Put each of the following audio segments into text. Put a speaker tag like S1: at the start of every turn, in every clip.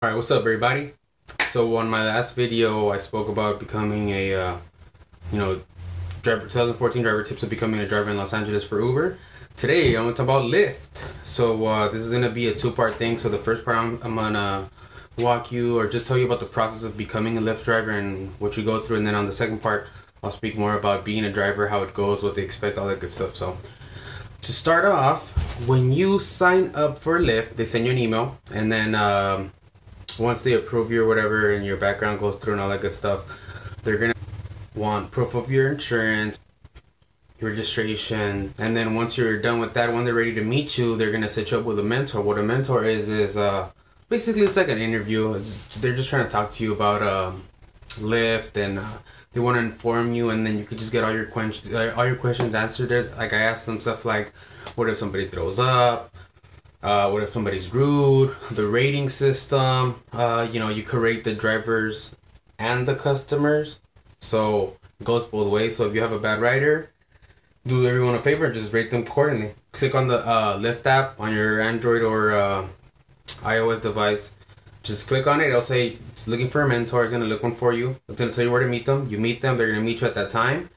S1: Alright, what's up everybody? So on my last video I spoke about becoming a driver, 2014 driver tips of becoming a driver in Los Angeles for Uber. Today I'm going to talk about Lyft. So this is going to be a two-part thing. So the first part I'm going to walk you or just tell you about the process of becoming a Lyft driver and what you go through, and then on the second part I'll speak more about being a driver, how it goes, what they expect, all that good stuff. So to start off, when you sign up for Lyft, they send you an email, and then once they approve you or whatever and your background goes through and all that good stuff, they're gonna want proof of your insurance, your registration, and then once you're done with that, when they're ready to meet you, they're gonna set you up with a mentor. What a mentor is basically it's like an interview. They're just trying to talk to you about Lyft, and they want to inform you, and then you could just get all your questions answered there. Like I asked them stuff like, what if somebody throws up? What if somebody's rude? The rating system. You could rate the drivers and the customers, so it goes both ways. So if you have a bad rider, do everyone a favor and just rate them accordingly. Click on the Lyft app on your Android or iOS device. Just click on it. It'll say it's looking for a mentor. It's gonna look one for you. It's gonna tell you where to meet them. You meet them. They're gonna meet you at that time.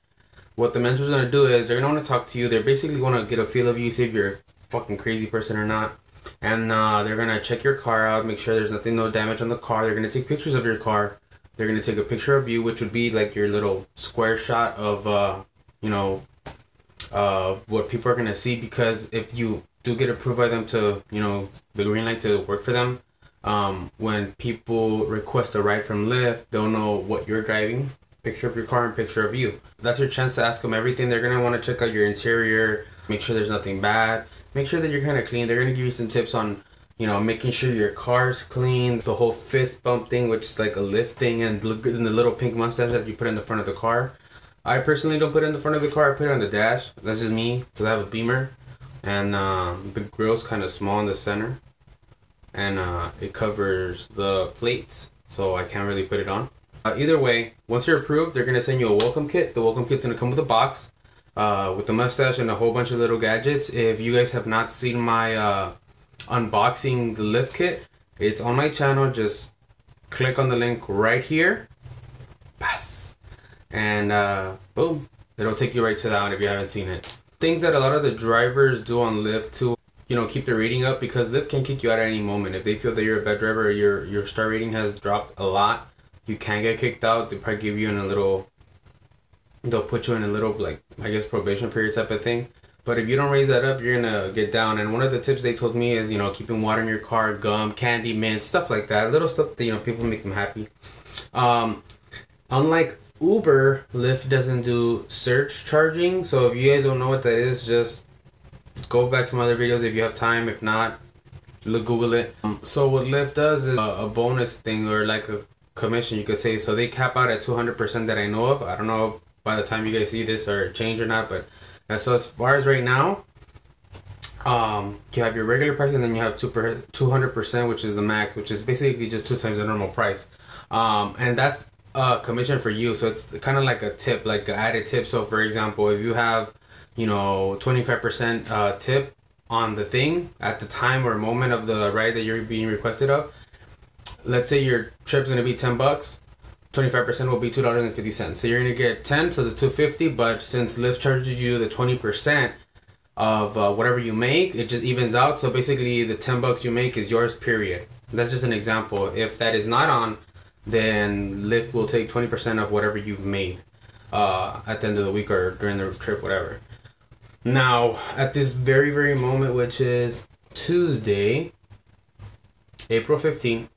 S1: What the mentor's gonna do is they're gonna want to talk to you. They're basically gonna get a feel of you, see if you're a fucking crazy person or not. And they're gonna check your car out, make sure there's no damage on the car. They're gonna take pictures of your car. They're gonna take a picture of you, which would be like your little square shot of what people are gonna see. Because if you do get approved by them to the green light to work for them, when people request a ride from Lyft, they'll know what you're driving, picture of your car and picture of you. That's your chance to ask them everything. They're gonna want to check out your interior, make sure there's nothing bad, make sure that you're kind of clean. They're gonna give you some tips on making sure your car's clean, the whole fist bump thing, which is like a Lyft thing, and look good in the little pink mustache that you put in the front of the car. I personally don't put it in the front of the car. I put it on the dash. That's just me because I have a Beamer, and the grill's kind of small in the center, and it covers the plates, so I can't really put it on. Either way, once you're approved, they're gonna send you a welcome kit. The welcome kit's gonna come with a box with the mustache and a whole bunch of little gadgets. If you guys have not seen my unboxing the Lyft kit, it's on my channel. Just click on the link right here, pass, and boom, it'll take you right to that one if you haven't seen it. Things that a lot of the drivers do on Lyft to keep the rating up, because Lyft can kick you out at any moment. If they feel that you're a bad driver or your star rating has dropped a lot, you can get kicked out. They probably give you they'll put you in a little, like, I guess, probation period type of thing. But if you don't raise that up, you're gonna get down. And one of the tips they told me is keeping water in your car, gum, candy, mint, stuff like that, little stuff that people make them happy. Unlike Uber, Lyft doesn't do surge charging. So if you guys don't know what that is, just go back to my other videos if you have time. If not, Google it. So what Lyft does is a bonus thing, or like a commission, you could say. So they cap out at 200% that I know of. I don't know by the time you guys see this or change or not, but so as far as right now, you have your regular price, and then you have 200%, which is the max, which is basically just 2 times the normal price. And that's a commission for you. So it's kind of like a tip, like an added tip. So for example, if you have 25% tip on the thing at the time or moment of the ride that you're being requested of, let's say your trip's gonna be $10, 25% will be $2.50. So you're gonna get 10 plus a $2.50, but since Lyft charges you the 20% of whatever you make, it just evens out. So basically the $10 you make is yours, period. That's just an example. If that is not on, then Lyft will take 20% of whatever you've made at the end of the week or during the trip, whatever. Now, at this very, very moment, which is Tuesday, April 15th,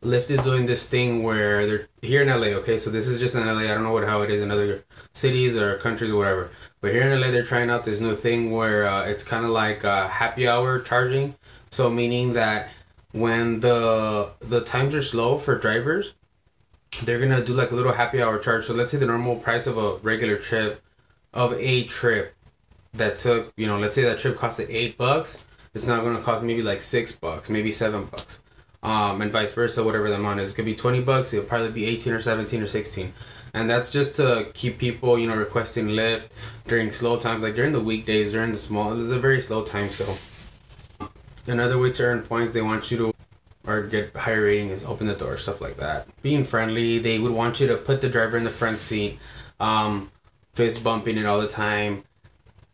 S1: Lyft is doing this thing where they're here in LA, okay? So this is just in LA. I don't know how it is in other cities or countries or whatever. But here in LA, they're trying out this new thing where it's kind of like happy hour charging. So meaning that when the times are slow for drivers, they're going to do like a little happy hour charge. So let's say the normal price of a regular trip, that took, let's say that trip costed $8, it's not going to cost maybe like $6, maybe $7. And vice versa, whatever the amount is. It could be $20, it'll probably be 18 or 17 or 16. And that's just to keep people, requesting Lyft during slow times, like during the weekdays, during the very slow time. So another way to earn points, they want you to or get higher rating is open the door, stuff like that. Being friendly, they would want you to put the driver in the front seat, fist bumping it all the time.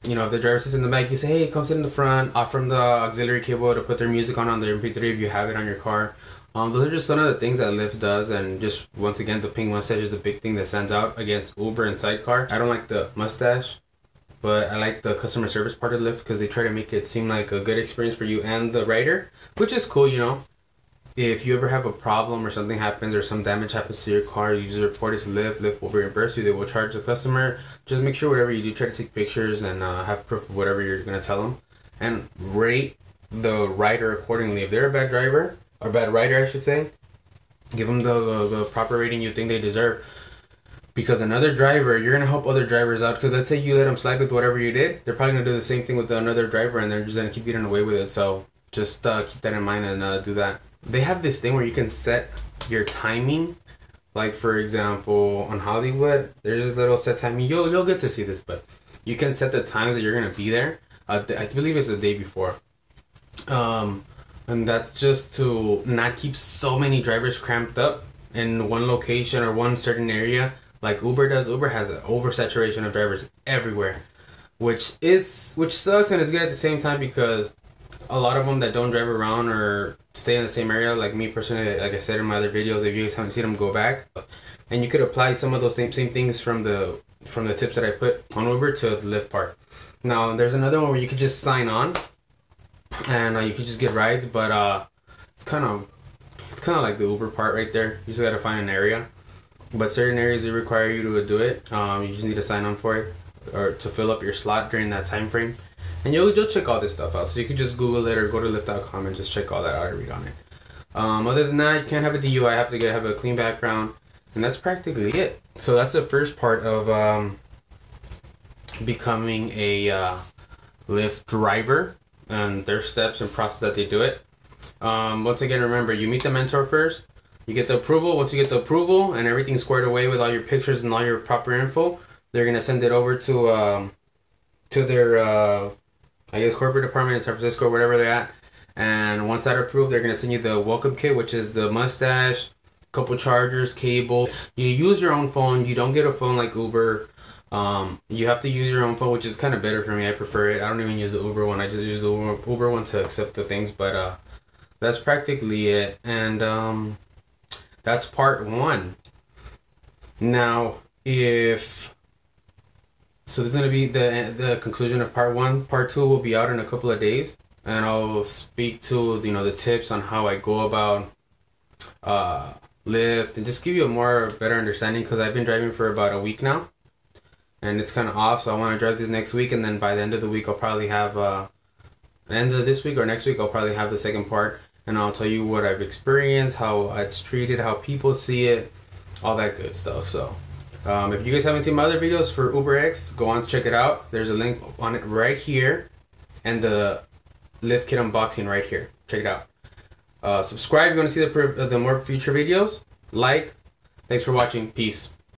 S1: You know, if the driver sits in the back, you say, hey, come sit in the front, offer them the auxiliary cable to put their music on their MP3 if you have it on your car. Those are just some of the things that Lyft does, and just once again, the pink mustache is the big thing that stands out against Uber and Sidecar. I don't like the mustache, but I like the customer service part of Lyft because they try to make it seem like a good experience for you and the rider, which is cool, you know. If you ever have a problem or something happens or some damage happens to your car, you just report it to Lyft. Lyft will reimburse you. They will charge the customer. Just make sure whatever you do, try to take pictures and have proof of whatever you're going to tell them. And rate the rider accordingly. If they're a bad driver, or bad rider I should say, give them the proper rating you think they deserve. Because another driver, you're going to help other drivers out. Because let's say you let them slide with whatever you did, they're probably going to do the same thing with another driver, and they're just going to keep getting away with it. So just keep that in mind and do that. They have this thing where you can set your timing. Like for example, on Hollywood, there's this little set timing. You'll get to see this, but you can set the times that you're going to be there. I believe it's the day before. And that's just to not keep so many drivers cramped up in one location or one certain area like Uber does. Uber has an oversaturation of drivers everywhere, which sucks, and it's good at the same time because a lot of them that don't drive around or stay in the same area, like me personally, like I said in my other videos, if you guys haven't seen them, go back. And you could apply some of those same things from the tips that I put on Uber to the Lyft part. Now, there's another one where you could just sign on and you could just get rides, but it's kind of like the Uber part right there. You just got to find an area. But certain areas, they require you to do it. You just need to sign on for it or to fill up your slot during that time frame. And you'll check all this stuff out. So you can just Google it or go to Lyft.com and just check all that out and read on it. Other than that, you can't have a DUI. Have to have a clean background. And that's practically it. So that's the first part of becoming a Lyft driver and their steps and process that they do it. Once again, remember, you meet the mentor first. You get the approval. Once you get the approval and everything's squared away with all your pictures and all your proper info, they're going to send it over to their I guess corporate department in San Francisco or wherever they're at. And once that approved, they're going to send you the welcome kit, which is the mustache, couple chargers, cable. You use your own phone. You don't get a phone like Uber. You have to use your own phone, which is kind of better for me. I prefer it. I don't even use the Uber one. I just use the Uber one to accept the things. But that's practically it. And that's part one. Now, so this is going to be the conclusion of part one. Part two will be out in a couple of days. And I'll speak to, the tips on how I go about Lyft and just give you a better understanding, because I've been driving for about a week now. And it's kind of off, so I want to drive this next week. And then by the end of the week, I'll probably have, end of this week or next week, I'll probably have the second part. And I'll tell you what I've experienced, how it's treated, how people see it, all that good stuff. So if you guys haven't seen my other videos for UberX, go on to check it out. There's a link on it right here, and the Lyft kit unboxing right here. Check it out. Subscribe if you want to see the more future videos. Like. Thanks for watching. Peace.